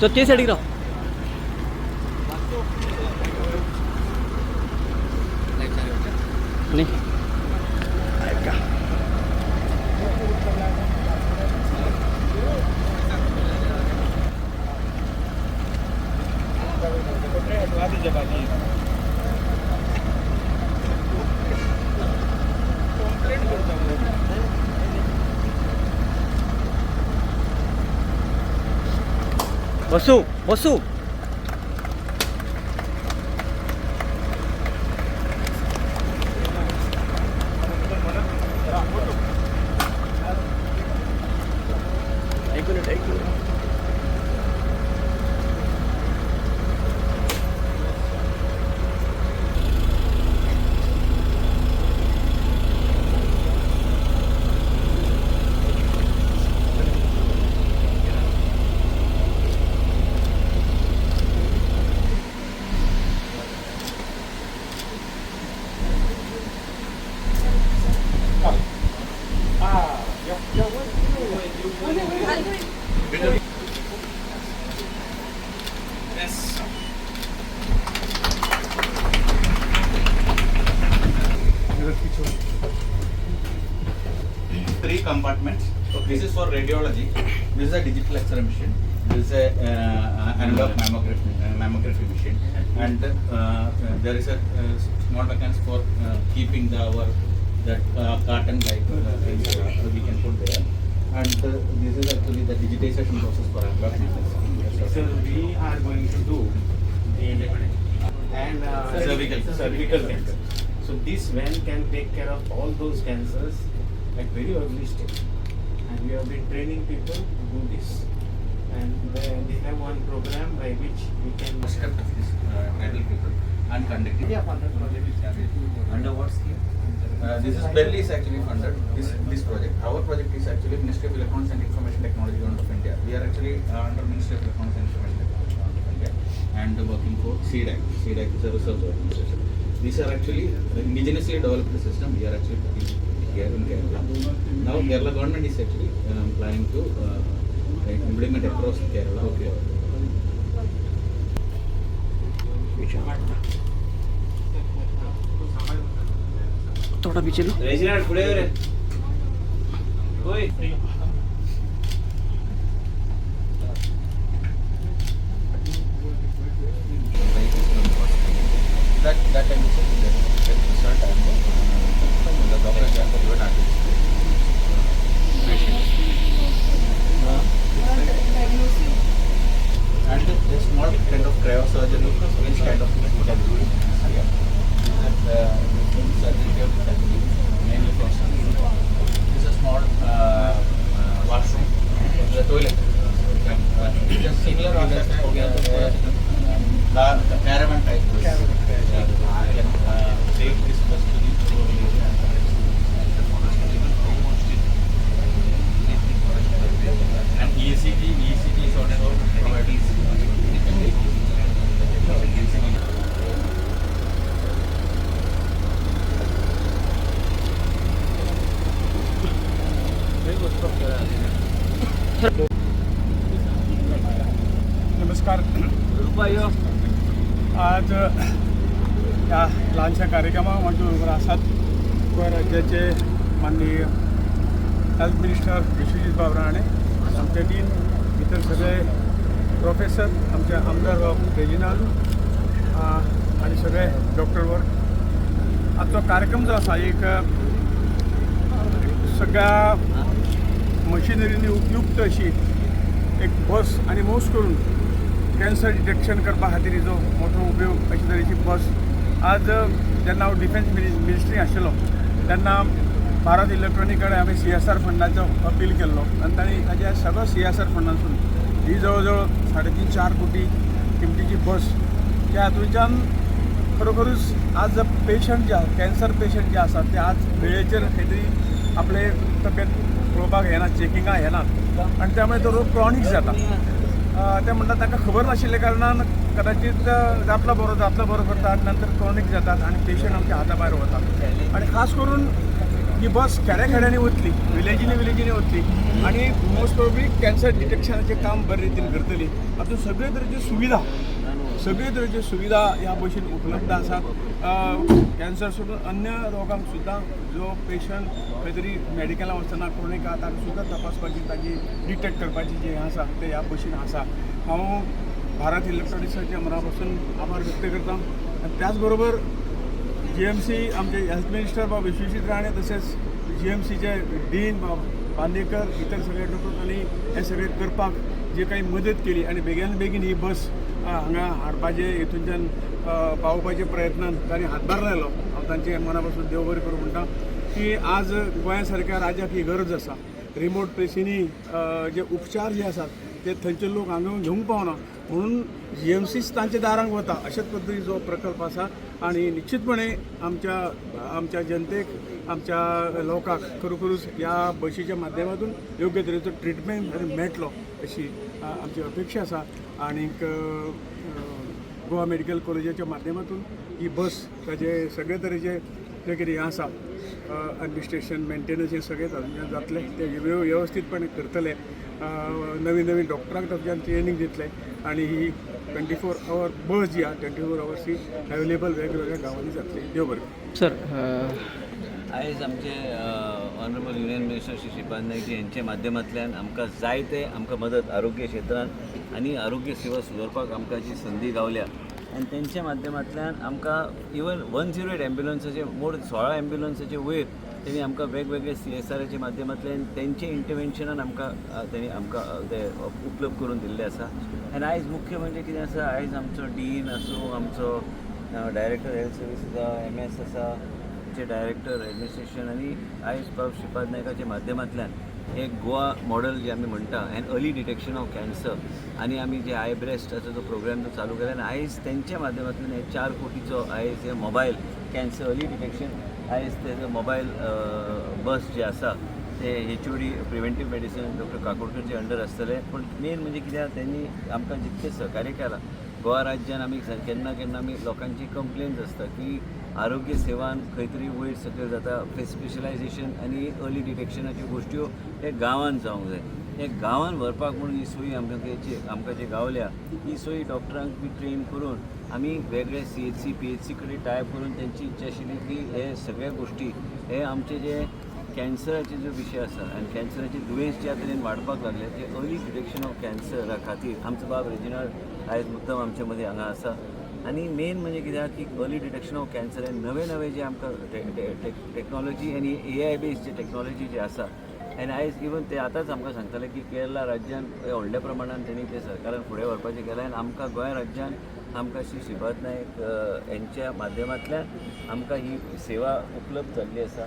So ते साईडीक राव न्ही ऐका बसू बसू एक minute Three compartments. So this is for radiology. This is a digital X-ray machine. This is a analog mammography machine, and there is a small mechanism for keeping that carton like we can put there. And this is actually the digitization process for analog mammography. So we are going to do and cervical cancer. So this van can take care of all those cancers at very early stage. And we have been training people to do this. And they have one program by which we can Step of this tribal people and conducting. Under what scheme? This is Delhi is actually funded. This project. Our project is actually Ministry of Electronics and Information Technology Government of India. We are actually under Ministry of Electronics and Information Technology Government of India and working for CDAC. CDAC is a research organization. These are actually indigenously developed system. We are actually putting here in Kerala. Now Kerala government is actually planning to implement across Kerala. Okay. थोड़ा पीछे low Reginald पुढे रे ओय That time is that result and the doctor can even artist patient and a small kind of cryosurgery which kind of we can do here and surgery mainly for this is a small washroom the toilet just similar on the caravan type take this first to the rural area and ECG is also provided. नमस्कार. आज ह्या लहानशा कार्यक्रमात माझ्या बरोबर आसात गोंय राज्याचे माननीय हेल्थ मिनिस्टर विश्वजीत बाब राणे आमचे डीन इतर सगळे प्रोफेसर आमचे आमदार बाब रेजिनाल्ड आणि सगळे डॉक्टर वर्ग आजचो कार्यक्रम जो आसा एक सगळ्या मशिनरींनी उपयुक्त अशी एक बस आणि मोस्ट करून कॅन्सर डिटेक्शन करपा खातीर जो मोठो उपयोग अशे तरेची बस आज जेन्ना हांव डिफेन्स मिनिस्ट्री आशिल्लो तेन्ना भारत इलेक्ट्रॉनिक कडेन हांवें CSR फंडाचो अपील केल्लो आनी तांणी ताच्या सगळो CSR फंडांतसून ही जवळ जवळ 3.5-4 कोटी किमतीची बस त्या हातूंतल्यान खरोखरूच आज पेशंट जे कॅन्सर पेशंट जे आसात ते आज वेळेचेर खंय तरी आपले तब्येत पळोवपाक येनात चेकिंगाक येनात आनी त्यामुळे तो रोग क्रॉनीक जाता ते म्हणटात तांकां खबर नाशिल्ल्या कारणान कदाचित जातलो बरो करतात नंतर क्रॉनीक जातात आनी पेशंट आमच्या हाता भायर वतात आनी खास करून ही बस खेड्याखेड्यांनी वतली, विलेजींनी वतली आणि मोस्ट प्रोबेबली कॅन्सर डिटेक्शनाचें काम बरे रितीन करतली. हातूंत सगळे तरेच्यो सुविधा ह्या बसीन उपलब्ध आसात. कॅन्सर सोडून अन्य रोगांक सुद्दां जो पेशंट खंय तरी मेडिकलां वचना क्रोनीक आहा ताका सुद्दां तपासपाची ताची डिटेक्ट करपाची जें आसा तें ह्या बसीन आसा. हांव भारत इलेक्ट्रॉनिक्साच्या मना पासून आभार व्यक्त करता. आनी त्याच बरोबर GMC आमचे हेल्थ मिनिस्टर बाब विश्वजीत राणे तशेंच GMCचे डीन बाब बांदेकर इतर सगळे डॉक्टरांनी हे सगळे करपाक जे काही मदत केली आणि बेगीन बेगीन ही बस हांगा हाडपाचे हितूनच्यान पावोवपाचे प्रयत्नान तांणी हातभार लायलो. हांव तांचे मना पासून देव बरें करूं म्हणटा की आज गोंया सारक्या राज्याक ही गरज आसा. रिमोट प्लेसींनी जे उपचार जे आसात ते थंयचे लोक हांगा घेवंक पावना म्हणून GMCच तांच्या दारांक वता अशाच पद्दतीचो प्रकल्प आसा. आणि निश्चितपणे आमच्या जनतेक आमच्या लोकांक खरोखरूच ह्या बशीच्या माध्यमातून योग्य तरेचो ट्रिटमेंट मेळटलो अशी आमची अपेक्षा आसा. आनीक गोवा मेडिकल कॉलेजाच्या माध्यमातून ही बस ताचे सगळे तरेचे जे कितें आसा ॲडमिनिस्ट्रेशन मेंटेनन्स हे सगळे तातूंतल्यान जातले ते व्यवस्थितपणे करतले. नवीन डॉक्टरांक तातूंतल्यान ट्रेनिंग दितले आणि ही 24 आवर बस जी आहा 24 आवर्स ही अवेलेबल वेगवेगळ्या गांवांनी जातली. देव बरें. सर आयज आमचे honourable union minister Shri Shripad Naikji यांच्या माध्यमांतल्यान आमकां जायते आमकां मदत आरोग्य क्षेत्रांत आनी आरोग्य सेवा सुदारपाक आमकां जी संदी गावल्या आनी तेंच्या माध्यमांतल्यान आमकां इवन 108 एम्ब्युलन्साचे मोड 16 एम्ब्युलन्साचे वयर तेणी आमकां वेगवेगळे CSRच्या माध्यमांतल्यान तेंचे इंटरवेन्शनान तेणी आमकां ते उपलब्ध करून दिल्ले आसा. आनी आयज मुख्य म्हणजे कितें आसा आयज आमचो डीन आसूं आमचो डायरेक्टर हेल्थ सर्विसीस MS आसा चे डायरेक्टर ॲडमिनिस्ट्रेशन आनी आयज बाब श्रीपाद नायकाच्या माध्यमांतल्यान एक गोवा मॉडेल जे आमी म्हणटा an early detection of cancer आनी आमी जे आय ब्रेस्ट जो प्रोग्राम जो चालू केला आनी आयज तेंच्या माध्यमांतल्यान हे 4 कोटीचो आयज हे मोबायल कॅन्सर अर्ली डिटेक्शन आयज तेजो मोबायल बस जे आसा ते HOD प्रिव्हेंटीव मेडिसीन डॉक्टर काकोडकरचे अंडर आसतले. पण मेन म्हणजे कित्याक त्यांनी आमकां जितकें सहकार्य केलां गोवा राज्यान आमी केन्ना आमी लोकांची कंप्लेंट्स आसता की आरोग्य सेवान खंय तरी वयर सकयल जाता स्पेशलायझेशन आनी अर्ली डिटेक्शनाच्यो गोश्ट्यो हे गांवांत जावंक जाय. हे गांवांत व्हरपाक म्हणून ही सोयी आमकां जे गावल्या ही सोयी डॉक्टरांक बी ट्रेन करून आमी वेगळे CHC PHC कडेन टायप करून तेंची इच्छा आशिल्ली की हे सगळे गोश्टी हे आमचे जे कॅन्सराचे जो विशय आसा आनी कॅन्सराचे दुयेंस ज्या तरेन वाडपाक लागले ते अर्ली डिटेक्शन ऑफ कॅन्सरा खातीर आमचो बाब रेजिनाल्ड आयज मुद्दम आमचे मदीं हांगा आसा. आनी मेन म्हणजे कित्याक की अर्ली डिटेक्शन ऑफ कॅन्सर हे नवे जे आमकां टेक्नॉलॉजी आनी AI बेस्ड जे टेक्नॉलॉजी जे आसा आनी आयज इवन ते आतांच आमकां सांगताले की केरला राज्यान व्हडल्या प्रमाणान तेणी ते सरकारान फुडें व्हरपाचें केलें आनी आमकां गोंय राज्यान आमकां श्री श्रीपाद नायक यांच्या माध्यमांतल्यान आमकां ही सेवा उपलब्ध जाल्ली आसा.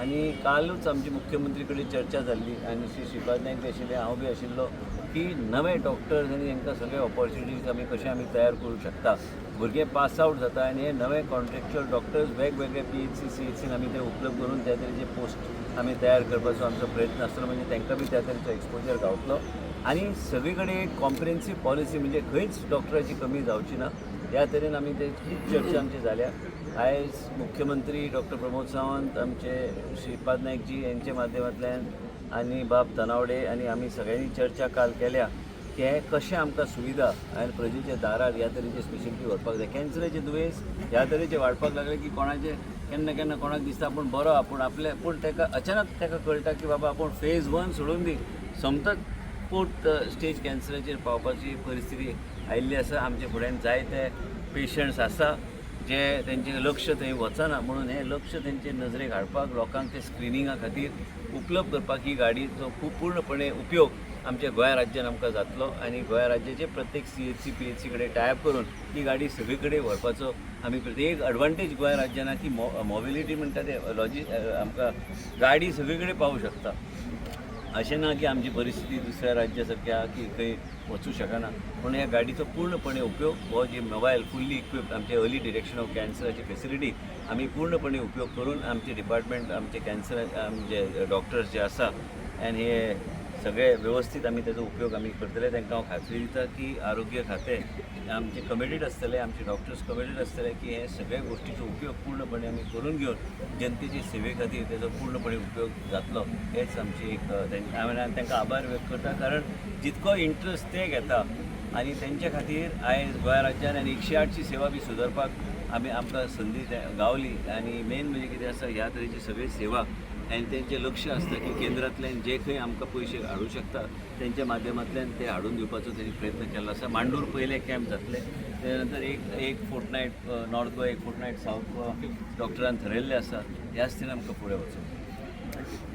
आनी कालूच आमची मुख्यमंत्री कडेन चर्चा जाल्ली आनी श्री श्रीपाद नायक बी आशिल्ले हांव बी आशिल्लो की नवे डॉक्टर्स आनी हांकां सगळे ऑपॉर्च्युनिटीज आमी तयार करूं शकता. भुरगे पास आउट जाता आनी हे नवे कॉन्ट्रॅक्च्युअल डॉक्टर्स वेगवेगळे PHC CHCन आमी ते उपलब्ध करून त्या तरेचे पोस्ट आमी तयार करपाचो आमचो प्रयत्न आसतलो. म्हणजे तांकां बी त्या तरेचो एक्सपोजर गावतलो आनी सगळे कडेन एक कॉम्प्रिहेन्सीव पॉलिसी म्हणजे खंयच डॉक्टराची कमी जावची ना ह्या तरेन आमी ते खूब चर्चा आमची जाल्या. आयज मुख्यमंत्री डॉक्टर प्रमोद सावंत आमचे श्रीपाद नायकजी यांच्या माध्यमांतल्यान आनी बाब तनावडे आनी आमी सगळ्यांनी चर्चा काल केल्या की हे कशें आमकां सुविधा आनी प्रजेच्या दारार ह्या तरेचे स्पेशलिटी व्हरपाक जाय. कॅन्सराचे दुयेंस ह्या तरेचे वाडपाक लागले की कोणाचे केन्ना कोणाक दिसता आपूण बरो आपूण पूण ताका अचानक ताका कळटा की बाबा आपूण फेज 1 सोडून दी समतक 4th स्टेज कॅन्सराचेर पावपाची परिस्थिती आयिल्ली आसा. आमचे फुड्यान जायते पेशंट्स आसा जे तेंचें लक्ष थंय वचना म्हणून हे लक्ष तेंचे नजरेक हाडपाक लोकांक ते स्क्रिनिंगा खातीर उपलब्ध करपाक ही गाडीचो खूब पूर्णपणे उपयोग आमच्या गोंय राज्यान आमकां जातलो आनी गोंय राज्याचे प्रत्येक CHC PHC कडेन टायप करून ही गाडी सगळे कडेन व्हरपाचो आमी एक एडवांटेज गोंय राज्यान की मोबिलिटी म्हणटा ते आमकां गाडी सगळे कडेन पावूं शकता. अशें ना की आमची परिस्थिती दुसऱ्या राज्या सारक्या की खंय वचूं शकना पूण ह्या गाडीचो पूर्णपणे उपयोग हो जे मोबायल फुल्ली इक्विप्ड आमचे अर्ली डिटेक्शन ऑफ कॅन्सराची फेसिलिटी आमी पूर्णपणे उपयोग करून आमचे डिपार्टमेंट आमचे कॅन्सर आमचे डॉक्टर्स जे आसा आनी हे सगळे व्यवस्थित आमी तेजो उपयोग आमी करतले. तांकां हांव खात्री दिता की आरोग्य खातें आमचे कमिटेड आसतले, आमचे डॉक्टर्स कमिटेड आसतले की हे सगळे गोष्टीचो उपयोग पूर्णपणे आमी करून घेवन जनतेचे सेवे खातीर तेजो पूर्णपणे उपयोग जातलो. हेच आमची एक हांवें तांकां आभार व्यक्त करता, कारण जितको इंट्रस्ट ते घेता आनी तेंच्या खातीर आयज गोंय राज्यान आनी 108ची सेवा बी सुदारपाक आमकां संदी गावली. आनी मेन म्हणजे कितें आसा, ह्या तरेची सगळी सेवा आनी तेंचें लक्ष आसता की केंद्रांतल्यान जे खंय आमकां पयशे हाडूं शकता तेंच्या माध्यमांतल्यान ते हाडून दिवपाचो तेणी प्रयत्न केल्लो आसा. मांडूर पयले कॅम्प जातले, त्या नंतर एक फोर्टनायट नॉर्थ गोवा, एक फोर्टनायट सावथ गोवा डॉक्टरान थरयल्ले आसा. ह्याच तरेन आमकां फुडें वचूंक.